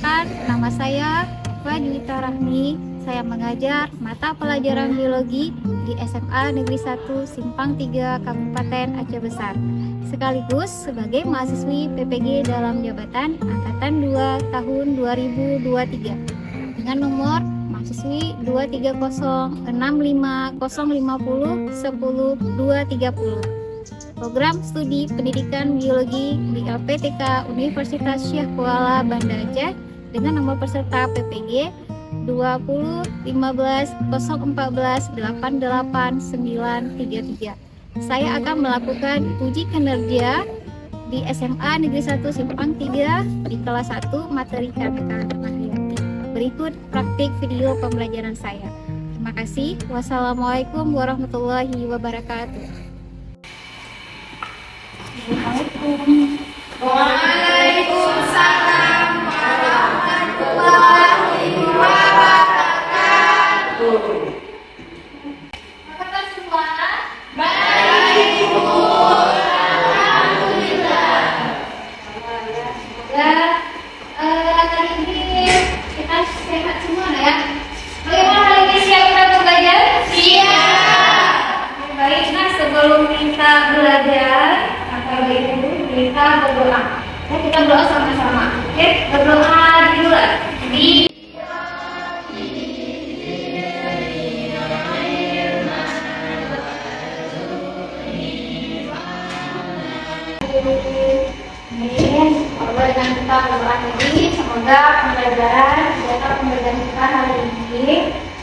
Perkenalkan, nama saya Fadita Rahmi. Saya mengajar mata pelajaran biologi di SMA Negeri 1 Simpang 3 Kabupaten Aceh Besar. Sekaligus sebagai mahasiswi PPG dalam jabatan Angkatan 2 tahun 2023 dengan nomor mahasiswi 2306505010230. Program studi pendidikan biologi di LPTK Universitas Syekh Kuala Banda Aceh dengan nomor peserta PPG 201501488933. Saya akan melakukan uji kinerja di SMA Negeri 1 Simpang 3 di kelas 1 materi KTK Mahayati. Berikut praktik video pembelajaran saya. Terima kasih. Wassalamualaikum warahmatullahi wabarakatuh. Waalaikumsalam warahmatullahi wabarakatuh. Apakah semua? Baik, Bu. Alhamdulillah. Semoga hari ini kita sehat semua ya. Bagaimana hari ini, siap untuk belajar? Siap. Baik, nah sebelum kita belajar, kita berdoa. Ya, kita berdoa sama-sama. Oke, berdoa dulu lah. Allah dengan kita berdoa lagi. Semoga pembelajaran kita hari ini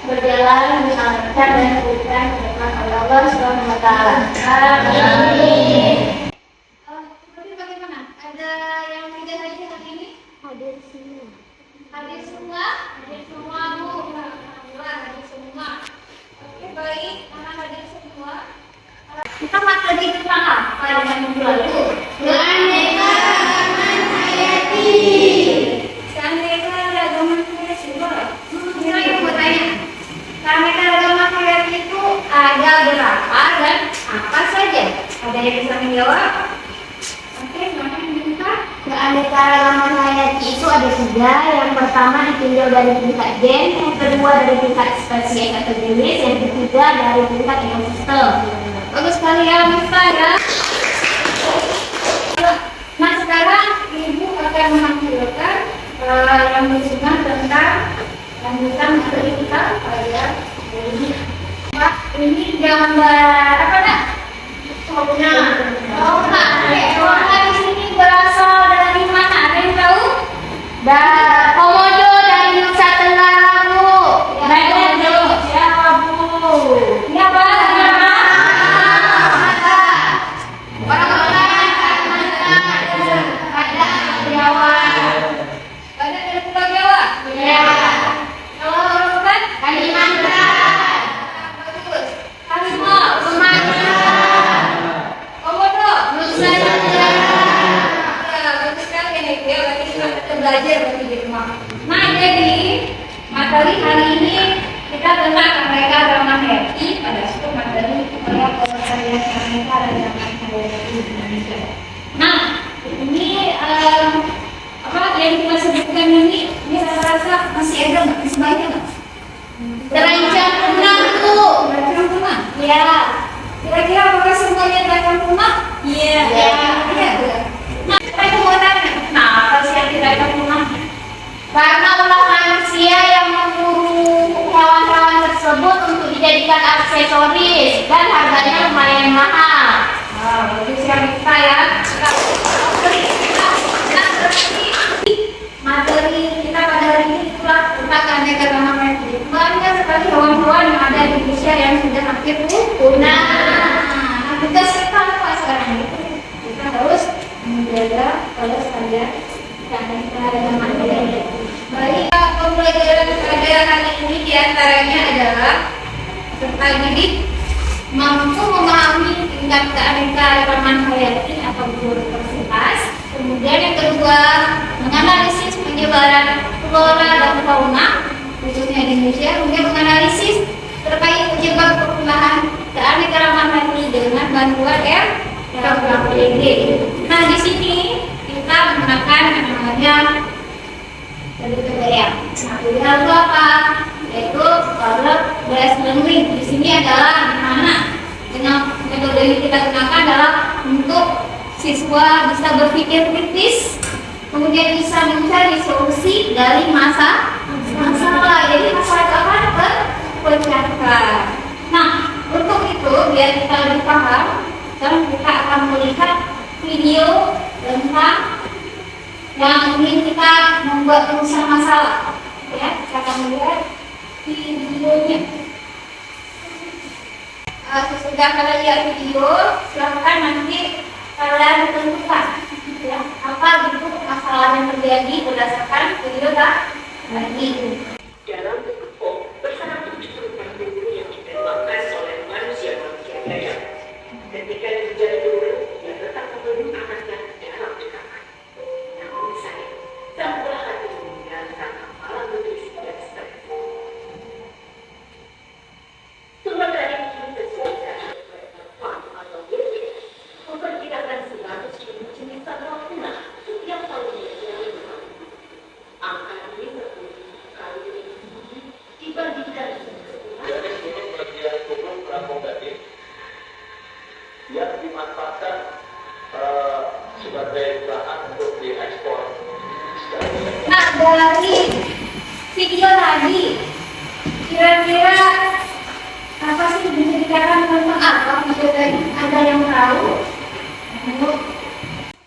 berjalan dengan lancar dan diberikan keberkahan oleh Allah Subhanahu wa Ta'ala. Amin. Ada yang tidak hadir hari ini? Hadir semua. Hadir semua? Hadir semua, Bu. Alhamdulillah hadir semua. Oke, baik. Karena hadir semua. Kita materi tentang apa dengan minggu lalu? Keanekaragaman hayati. Keanekaragaman hayati. Saya yang mau tanya. Keanekaragaman hayati itu ada berapa dan apa saja? Ada yang bisa menjawab? Oke, mana yang minta? Keanekaragaman hayati itu ada 3. Yang pertama ditinjau dari tingkat gen, yang kedua dari tingkat spesies atau jenis, yang ketiga dari tingkat ekosistem. Bagus sekali ya, Miftah ya. Nah, sekarang Ibu akan menampilkan yang berhubungan tentang lanjutan materi kita pada ini. Pak, ini gambar apa nak? Fauna. Fauna. Fauna di sini berasal dari mana? Ada yang tahu? Komodo dari Nusa Tenggara, Bu. Komodo. Siapa, Bu? Ini apa? Belajar di rumah. Nah, jadi materi hari ini kita tentang keanekaragaman hayati pada suatu materi kuliah pelestarian keanekaragaman hayati di Indonesia. Nah, ini apa yang kita sebutkan ini saya rasa masih ada nggak? Masih banyak nggak? Terancam punah, Bu. Terancam punah? Ya. Kira-kira apakah semuanya terancam punah? Iya. Iya. Nah, saya mau tanya, kenapa sih yang terancam punah? Karena ulah manusia yang memburu hewan-hewan tersebut untuk dijadikan aksesoris dan harganya lumayan mahal. Bagus ya kita ya. Materi kita pada hari ini itulah tentang keanekaragaman hayati. Banyak sekali hewan-hewan yang ada di Indonesia yang sudah hampir punah. Nah, tugas kita apa sekarang itu? Kita harus menjaga pelestarian keanekaragaman hayati. Baik, pembelajaran pada hari ini diantaranya adalah tentang didik mampu memahami tingkat keanekaragaman hayati atau biodiversitas. Kemudian yang kedua, menganalisis penyebaran flora dan fauna khususnya di Indonesia. Kemudian menganalisis terkait penyebab perubahan keanekaragaman hayati dengan bantuan RKPD. Nah, di sini kita menggunakan yang namanya dari PBL. Nah, PBL itu apa? Yaitu Public Based Learning. Di sini adalah di mana dengan metode yang kita gunakan adalah untuk siswa bisa berpikir kritis, kemudian bisa mencari solusi dari masalah. Jadi masalah itu apa? Terpecahkan. Nah, untuk itu biar kita lebih paham, sekarang kita akan melihat video tentang yang ingin kita membuat rumusnya masalah. Ya, kita akan melihat videonya. Sesudah kalian lihat video, silahkan nanti kalian tentukan ya, apa bentuk masalah yang terjadi berdasarkan video tadi. Dalam bentuk form bersama 70 guru yang ditembakkan oleh manusia-manusia gaya. Ketika dijadi dulu, dia tetap menuduh anaknya dalam cekakan. Namun saya, semula hati dan karena malah menulis dan stres. Sumber dari ini sesuai dengan fun atau gadget, memperkirakan 100.000 jenis satwa punah setiap tahunnya yang berlalu. Angka ini kali dibandingkan dari seluruh bagian tubuh akomodatif yang dimanfaatkan sebagai bahan untuk diekspor. Nah, dari video tadi kira-kira apa sih bisa dikatakan tentang apa video tadi? Ada yang tahu?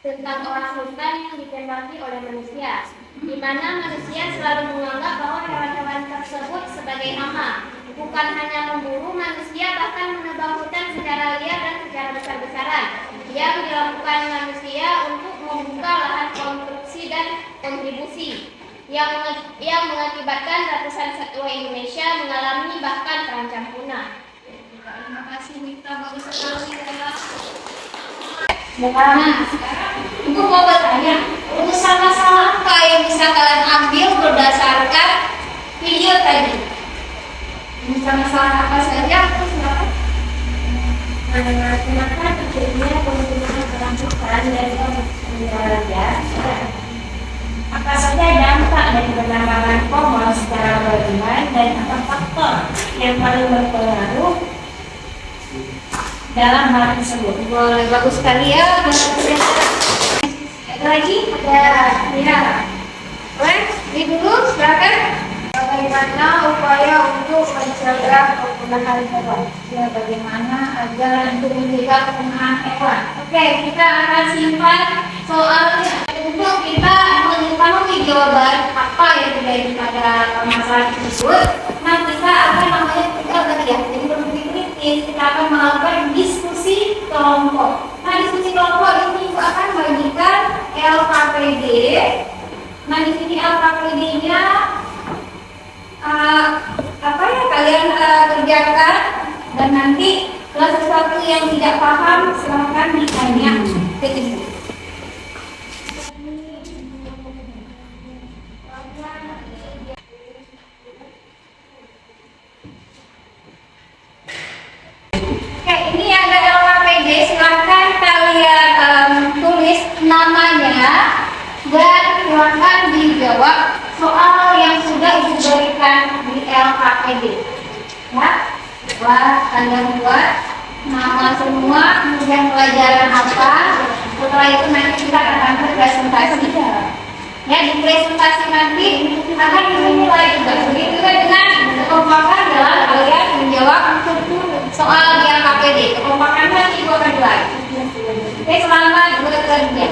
Tentang orang hutan yang ditembaki oleh manusia, di mana manusia selalu menganggap bahwa hewan-hewan tersebut sebagai nama. Bukan hanya memburu, manusia bahkan menebang hutan secara liar dan secara besar-besaran yang dilakukan manusia untuk membuka lahan konstruksi dan kontribusi yang mengakibatkan ratusan satwa Indonesia mengalami bahkan terancam punah. Terima kasih Mita, bagus sekali ya. Nah, sekarang Ibu mau bertanya, rumusan masalah apa yang bisa kalian ambil berdasarkan video tadi? Rumusan masalah apa saja? Kenapa terjadinya penggunaan kelanjutan dari olahraga? Apa saja dampak dari penambangan pomol secara berlebihan dan apa faktor yang paling berpengaruh dalam hal tersebut? Boleh, bagus sekali ya. Ada lagi? Ada. Ya. Boleh? Ini dulu, silakan. Bagaimana upaya untuk mencegah penggunaan hewan? Ya, bagaimana agar untuk mencegah penggunaan hewan? Oke, kita akan simpan soalnya untuk kita mengetahui jawaban apa yang terjadi pada masalah tersebut. Nah, kita akan namanya tadi ya, jadi berpikir kritis. Kita akan melakukan diskusi kelompok. Nah, diskusi kelompok ini Ibu akan bagikan LKPD. Nah, di sini LKPD-nya apa ya kalian kerjakan, dan nanti kalau sesuatu yang tidak paham silahkan ditanya ke Ibu. Oke, ini ada LKPD, silahkan kalian tulis namanya dan silahkan dijawab soal yang sudah Ibu berikan di LKPD. Ya, kalian buat nama semua, kemudian pelajaran apa. Setelah itu nanti kita akan presentasi. Ya, di presentasi nanti akan dimulai juga. Begitu juga dengan kekompakan dalam kalian menjawab soal di LKPD. Kekompakan nanti Ibu akan buat. Oke, selamat bekerja.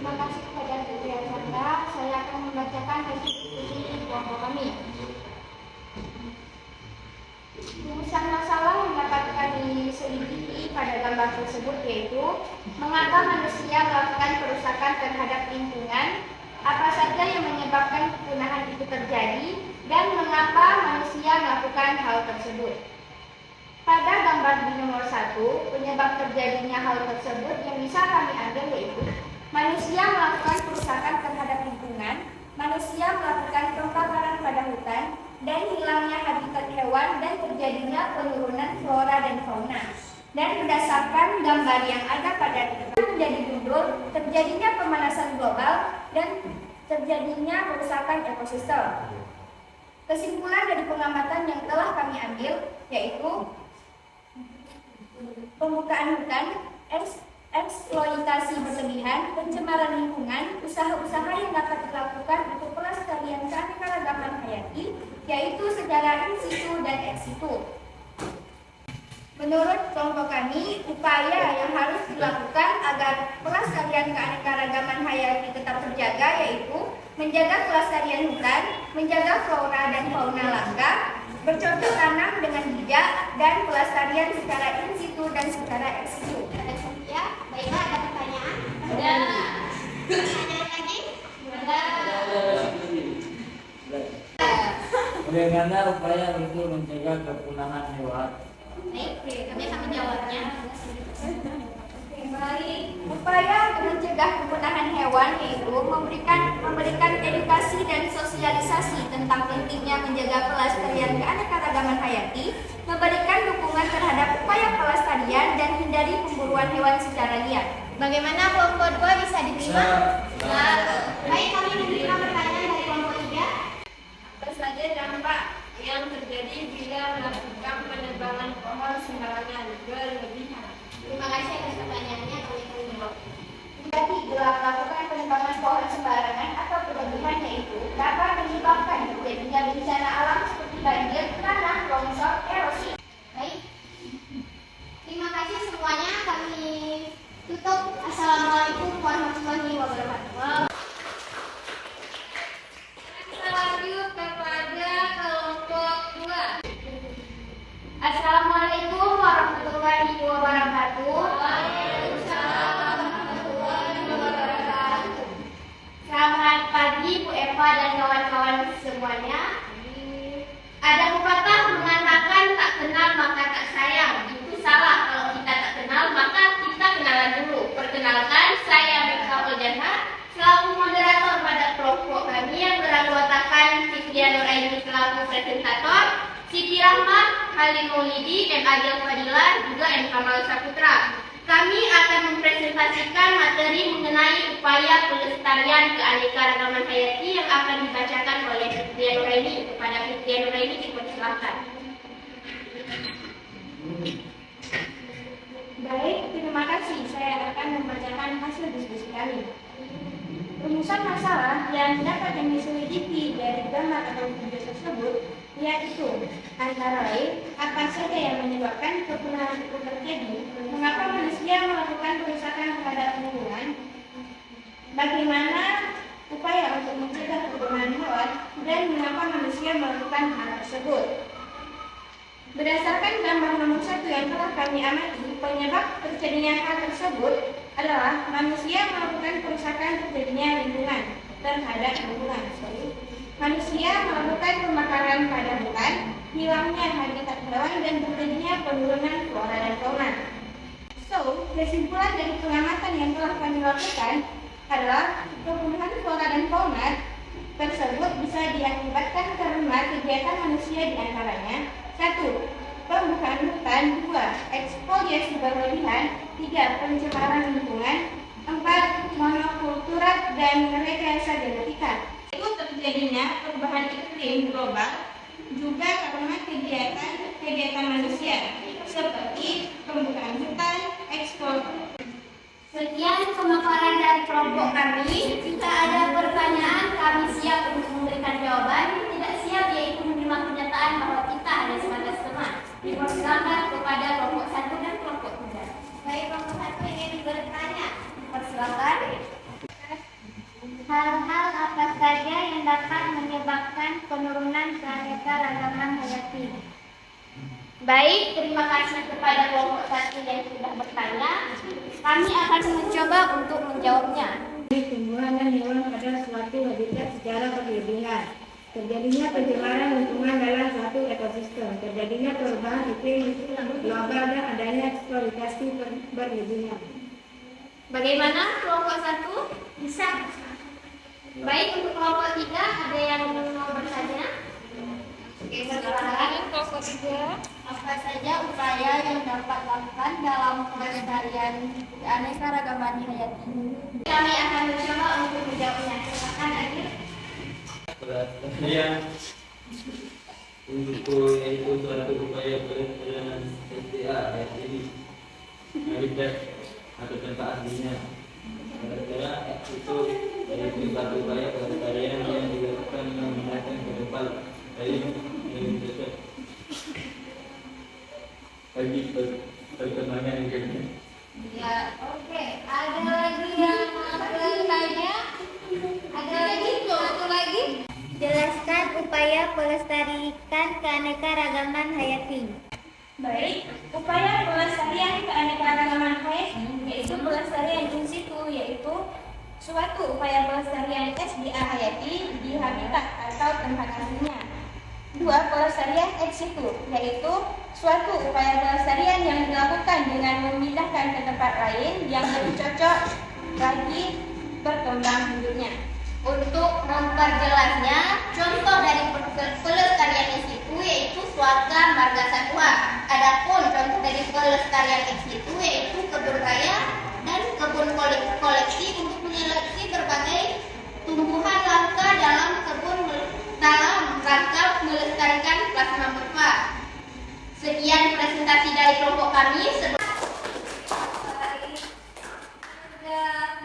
Terima kasih kepada Dr. Sandra. Saya akan membacakan hasil diskusi kelompok kami. Rumusan masalah yang dapat kami selidiki pada gambar tersebut yaitu mengapa manusia melakukan kerusakan terhadap lingkungan, apa saja yang menyebabkan kepunahan itu terjadi, dan mengapa manusia melakukan hal tersebut. Pada gambar di nomor 1, penyebab terjadinya hal tersebut yang bisa kami ambil yaitu manusia melakukan kerusakan terhadap lingkungan, manusia melakukan pembakaran pada hutan, dan hilangnya habitat hewan dan terjadinya penurunan flora dan fauna. Dan berdasarkan gambar yang ada pada kita menjadi mundur, terjadinya pemanasan global dan terjadinya kerusakan ekosistem. Kesimpulan dari pengamatan yang telah kami ambil yaitu pembukaan hutan, eksploitasi berlebihan, pencemaran lingkungan, usaha-usaha yang dapat dilakukan untuk pelestarian keanekaragaman hayati, yaitu secara in situ dan ex situ. Menurut kelompok kami, upaya yang harus dilakukan agar pelestarian keanekaragaman hayati tetap terjaga yaitu menjaga kelestarian hutan, menjaga flora dan fauna langka, bercocok tanam dengan bijak, dan pelestarian secara in situ dan secara ex situ. Ya, baiklah, ada pertanyaan? Ada. Pertanyaan lagi? Ada. Bagaimana upaya untuk mencegah kepunahan hewan? Baik, kami akan menjawabnya. Baik, upaya untuk mencegah kepunahan hewan yaitu memberikan edukasi dan sosialisasi tentang pentingnya menjaga pelestarian keanekaragaman hayati, memberikan dukungan terhadap upaya pelestarian dan hindari pemburuan hewan secara liar. Bagaimana kelompok 2 bisa diterima? Baik, kami menerima pertanyaan dari kelompok 3. Apa saja dampak yang terjadi bila melakukan penebangan pohon sembarangan berlebihan? Terima kasih atas pertanyaannya, kami akan menjawab. Jadi, bila melakukan penebangan pohon sembarangan atau berlebihan yaitu dapat menyebabkan terjadinya bencana alam seperti banjir, tanah, longsor, erosi. Baik. Terima kasih semuanya, kami tutup. Assalamualaikum warahmatullahi wabarakatuh. Lanjut kepada kelompok 2. Assalamualaikum warahmatullahi wabarakatuh. Waalaikumsalam warahmatullahi wabarakatuh. Selamat pagi Bu Eva dan kawan-kawan semuanya. Ada pepatah mengatakan tak kenal maka tak sayang. Itu salah. Kalau kita tak kenal maka kita kenalan dulu. Perkenalkan, saya Mika Oljana selaku moderator pada kelompok kami yang beranggotakan Fikriya Nuraini selaku presentator, Siti Rahmat, Halim Maulidi, M. Agil Fadila, juga M. Kamal Saputra. Kami akan mempresentasikan materi mengenai upaya pelestarian keanekaragaman hayati yang akan dibacakan oleh Fikriya Nuraini. Kepada Fikriya Nuraini dipersilakan. Baik, terima kasih. Saya akan membacakan hasil diskusi kami. Rumusan masalah yang dapat kami selidiki dari gambar atau video tersebut yaitu antara lain apa saja yang menyebabkan kepunahan itu terjadi, mengapa manusia melakukan kerusakan terhadap lingkungan, bagaimana upaya untuk mencegah kepunahan hewan, dan mengapa manusia melakukan hal tersebut. Berdasarkan gambar nomor 1 yang telah kami amati, penyebab terjadinya hal tersebut adalah manusia melakukan kerusakan terjadinya lingkungan terhadap lingkungan. Manusia melakukan pembakaran pada hutan, hilangnya habitat hewan, dan terjadinya penurunan flora dan fauna. So, kesimpulan dari pengamatan yang telah kami lakukan adalah kepunahan flora dan fauna tersebut bisa diakibatkan karena kegiatan manusia di antaranya 1. Pembukaan hutan, 2. Ekspoliasi berlebihan, 3. Pencemaran lingkungan, 4. Monokultura dan rekayasa genetika. Itu terjadinya perubahan iklim global juga karena kegiatan manusia seperti pembukaan hutan, ekspor. Sekian pemaparan dari kelompok kami. Jika ada pertanyaan, kami siap untuk memberikan jawaban. Tidak siap yaitu menerima kenyataan bahwa kita ada sebatas teman. Dipersilakan kepada kelompok 1 dan kelompok 3. Baik, kelompok 1 ingin bertanya. Dipersilakan. Hal-hal apa saja yang dapat menyebabkan penurunan keanekaragaman hayati? Baik, terima kasih kepada kelompok 1 yang sudah bertanya. Kami akan mencoba untuk menjawabnya. Tumbuhan dan hewan pada suatu habitat secara berlebihan. Terjadinya pencemaran lingkungan dalam suatu ekosistem. Terjadinya perubahan iklim global dan adanya eksploitasi berlebihan. Bagaimana kelompok 1? Bisa. Baik, untuk kelompok 3 ada yang mau bertanya? Oke, silakan. Kelompok 3. Apa saja upaya yang dapat dilakukan dalam pelestarian keanekaragaman hayati? Kami akan mencoba untuk menjawabnya. Silakan, Adil. Pelestarian untuk yaitu suatu upaya pelestarian STA jadi habitat atau tempat aslinya. Pelestarian itu yaitu suatu upaya pelestarian yang dilakukan menggunakan ke tempat lain yang cocok bagi perkembangan hidupnya. Ya, oke. Ada lagi yang mau bertanya? Ada lagi? Satu lagi? Jelaskan upaya pelestarikan keanekaragaman hayati. Baik, upaya pelestarian keanekaragaman hayati yaitu pelestarian in situ, yaitu suatu upaya pelestarian SDA hayati di habitat atau tempat aslinya. 2. Pelestarian ex situ, yaitu suatu upaya pelestarian yang dilakukan dengan memindahkan ke tempat lain yang lebih cocok bagi berkembang hidupnya. Untuk memperjelasnya, contoh dari pelestarian in situ yaitu suaka marga satwa. Adapun contoh dari pelestarian ex situ yaitu kebun raya dan kebun koleksi untuk menyeleksi berbagai tumbuhan langka dalam rangka melestarikan plasma morfa. Sekian presentasi dari kelompok kami. Sudah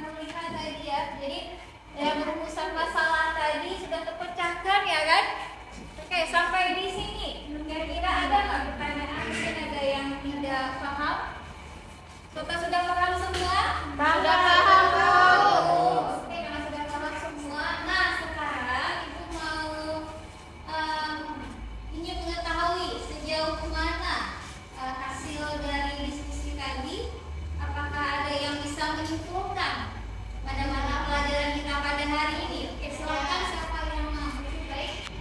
melihat tadi ya, jadi rumusan masalah tadi sudah terpecahkan ya kan? Oke, sampai di sini kira-kira ada nggak pertanyaan? Mungkin ada yang tidak paham? Sudah paham semua? Sudah paham. Oke, karena sudah paham semua. Nah, sekarang ibu mau ingin mengetahui sejauh mana hasil dari diskusi tadi. Apakah ada yang bisa menyimpulkan pada mata pelajaran kita pada hari ini? Oke, silakan siapa yang mau. Baik.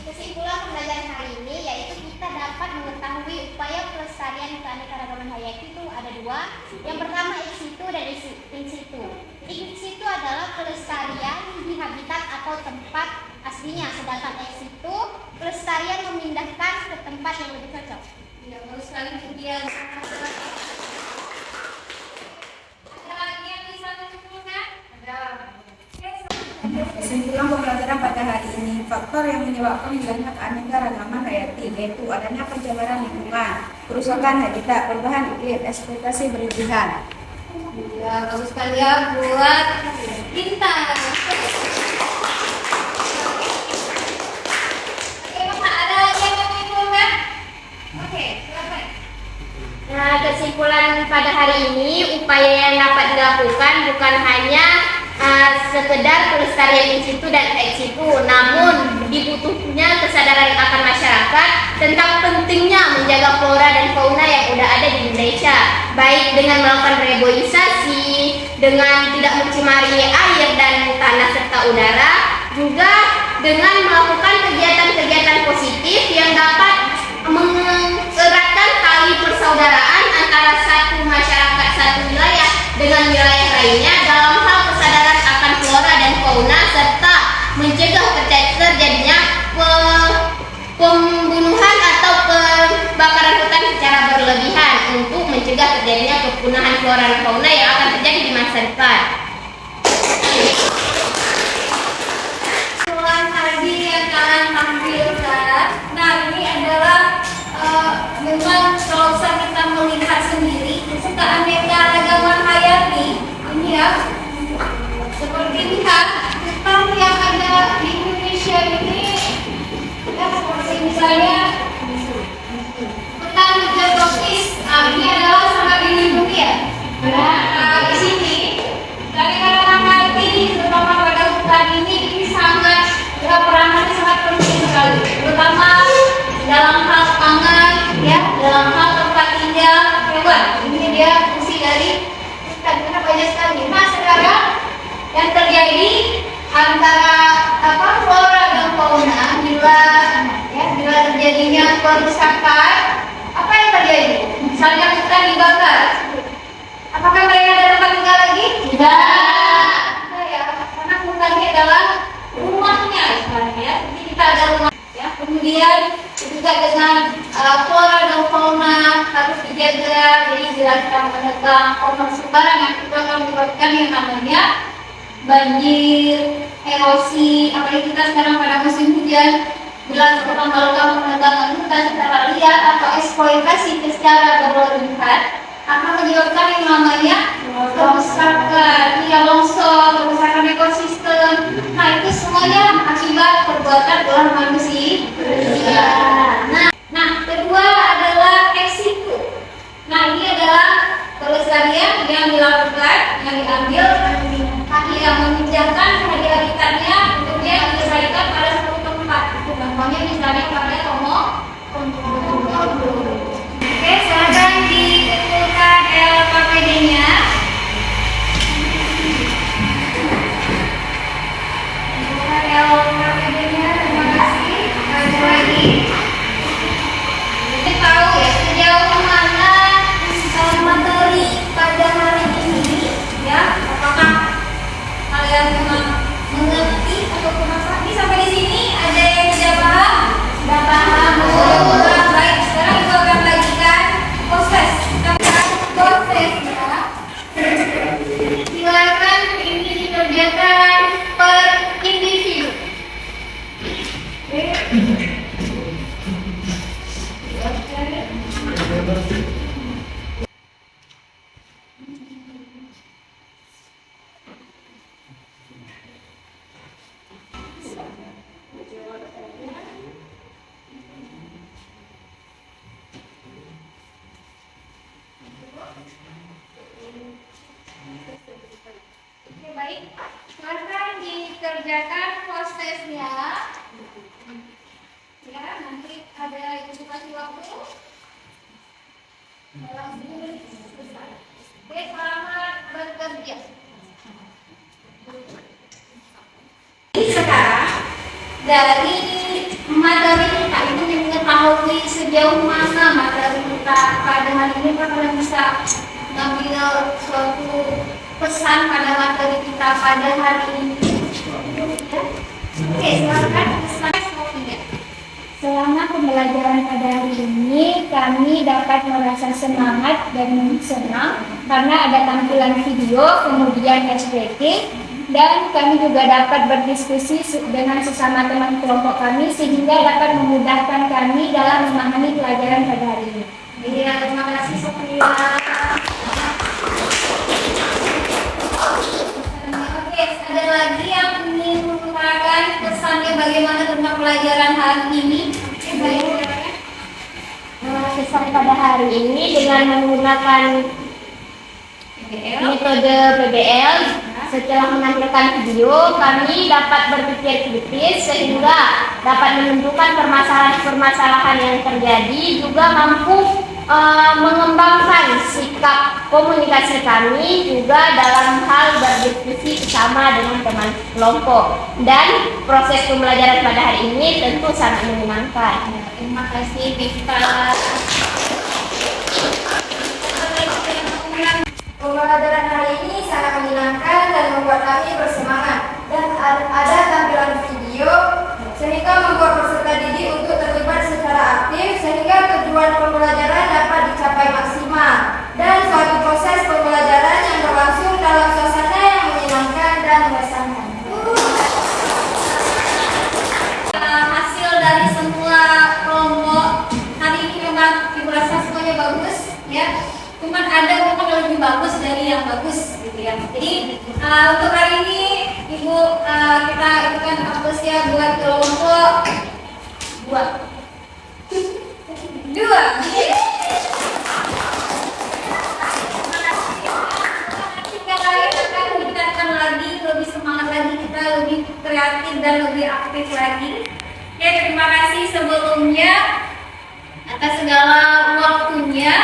Kesimpulan pembelajaran hari ini yaitu kita dapat mengetahui upaya pelestarian keanekaragaman hayati itu ada 2. Yang pertama ex situ dan in situ. Ex situ adalah pelestarian di habitat atau tempat aslinya, sedangkan ex situ pelestarian memindahkan ke tempat yang lebih cocok. Ya, bagus sekali kemudian. Ada lagi yang bisa menyimpulkan? Ada. Kesimpulan pembelajaran pada hari ini, faktor yang menyebabkan hilangnya keanekaragaman hayati yaitu adanya pencemaran lingkungan, kerusakan habitat, perubahan iklim, eksploitasi berlebihan. Ya, bagus sekali ya buat Bintang. Bagaimana? Ada lagi yang mau menyimpulkan? Oke, silakan. Nah, kesimpulan pada hari ini, upaya yang dapat dilakukan bukan hanya sekedar pelestarian in situ dan ex situ, namun dibutuhnya kesadaran akan masyarakat tentang pentingnya menjaga flora dan fauna yang udah ada di Indonesia, baik dengan melakukan reboisasi, dengan tidak mencemari air dan tanah serta udara, juga dengan melakukan kegiatan-kegiatan positif yang dapat mengeratkan tali persaudaraan antara satu masyarakat satu wilayah dengan wilayah lainnya dalam hal kesadaran akan flora dan fauna serta mencegah terjadinya pembunuhan atau kebakaran hutan secara berlebihan untuk mencegah terjadinya kepunahan flora dan fauna yang akan terjadi di masa depan. Kesimpulan tadi yang kalian tampilkan, nah ini adalah memang kalau kita melihat sendiri keanekaragaman hayati ini ya, seperti lihat hutan yang ada di Indonesia ini ya, seperti misalnya hutan hujan tropis. Nah, ini adalah sangat dilindungi ya. Nah, di sini keanekaragaman hayati menjaga. Jadi bila kita menegang pohon sembarangan itu akan menyebabkan yang namanya banjir, erosi. Apalagi kita sekarang pada musim hujan, bila lama-lama menegangkan hutan secara liar atau eksploitasi secara berlebihan akan menyebabkan yang namanya kerusakan, longsor, kerusakan ekosistem. Nah itu semuanya akibat perbuatan ulah manusia. Nah, kedua adalah resiko. Nah ini adalah pelestarian yang dilakukan, yang diambil kaki yang memindahkan habitatnya untuk dia dilestarikan pada satu tempat. Itu contohnya misalnya pada komodo. Oke, silakan dikumpulkan LKPD-nya. Kumpulkan LKPD-nya. Terima kasih. Lanjut lagi. Kita tahu ya sejauh mana materi pada hari ini, ya. Apakah kalian memang mengerti atau apa? Ini sampai di sini ada yang tidak paham? Sudah paham? Kurang baik. Sekarang ibu akan bagikan proses. Prosesnya. Silakan ini dikerjakan per individu. Oke, baik. Silakan dikerjakan prosesnya. Ya, nanti ada ibu kasih waktu. Dalam 10 menit. Oke, selamat bekerja. Sekarang dari materi kita ini mengetahui sejauh mana materi kita pada hari ini, kalian bisa mengambil suatu pesan pada materi kita pada hari ini. Oke, silakan slide-nya. Selama pembelajaran pada hari ini, kami dapat merasa semangat dan senang karena ada tampilan video, kemudian SPT, dan kami juga dapat berdiskusi dengan sesama teman kelompok kami sehingga dapat memudahkan kami dalam memahami pelajaran pada hari ini. Iya, terima kasih Sofia. Oke, ada lagi yang ingin mengutarakan pesannya bagaimana tentang pelajaran hari ini? Pesan pada hari ini dengan menggunakan metode PBL, setelah menampilkan video, kami dapat berpikir kritis sehingga dapat menentukan permasalahan-permasalahan yang terjadi, juga mampu mengembangkan sikap komunikasi kami juga dalam hal berdiskusi bersama dengan teman kelompok, dan proses pembelajaran pada hari ini tentu sangat menyenangkan. Terima kasih Vita. Pembelajaran hari ini sangat menyenangkan dan membuat kami bersemangat, dan ada tampilan video sehingga membuat peserta didik untuk terlibat secara aktif sehingga tujuan pembelajaran dapat dicapai maksimal, dan suatu proses pembelajaran yang berlangsung dalam suasana yang menyenangkan dan mengesankan. Hasil dari semua kelompok hari ini memang ibu rasa semuanya bagus, ya. Cuman ada memang lebih bagus dari yang bagus, gitu ya. Jadi untuk hari ini ibu kita ikutan apus ya buat kelompok 2. Kita meningkatkan lagi, lebih semangat lagi, kita lebih kreatif dan lebih aktif lagi. Ya, terima kasih sebelumnya atas segala waktunya.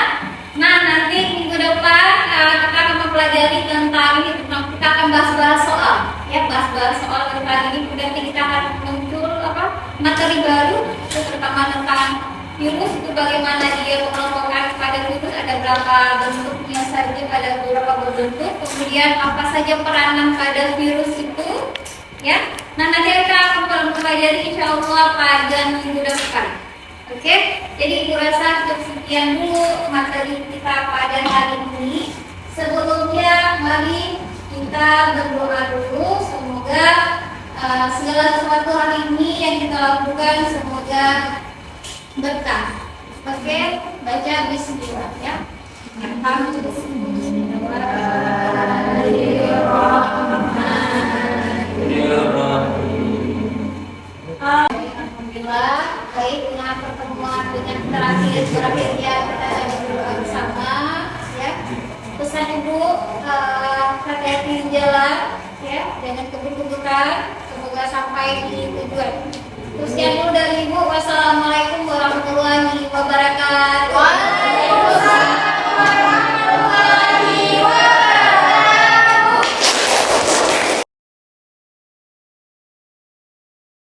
Nah, nanti minggu depan kita akan mempelajari tentang ini, kita akan bahas-bahas soal, ya, bahas-bahas soal tentang ini. Nanti kita akan muncul materi baru, terutama tentang virus, itu bagaimana dia mengelompokkan pada virus, ada berapa bentuknya saja, ada beberapa bentuk, kemudian apa saja peranan pada virus itu, ya. Nah, nanti kita akan mempelajari insya Allah pada minggu depan. Oke, jadi Ibu rasa cukup sekian dulu materi kita pada hari ini. Sebelumnya mari kita berdoa dulu. Semoga segala sesuatu hari ini yang kita lakukan semoga berkah. Oke, baca bismillah ya. Alhamdulillah, baik dengan pertemuan dengan terakhirnya kita berdoa bersama ya. Pesan Ibu hati-hati di jalan ya, jangan kebut-kebutan, semoga sampai di tujuan. Terus dulu dari Ibu, wassalamualaikum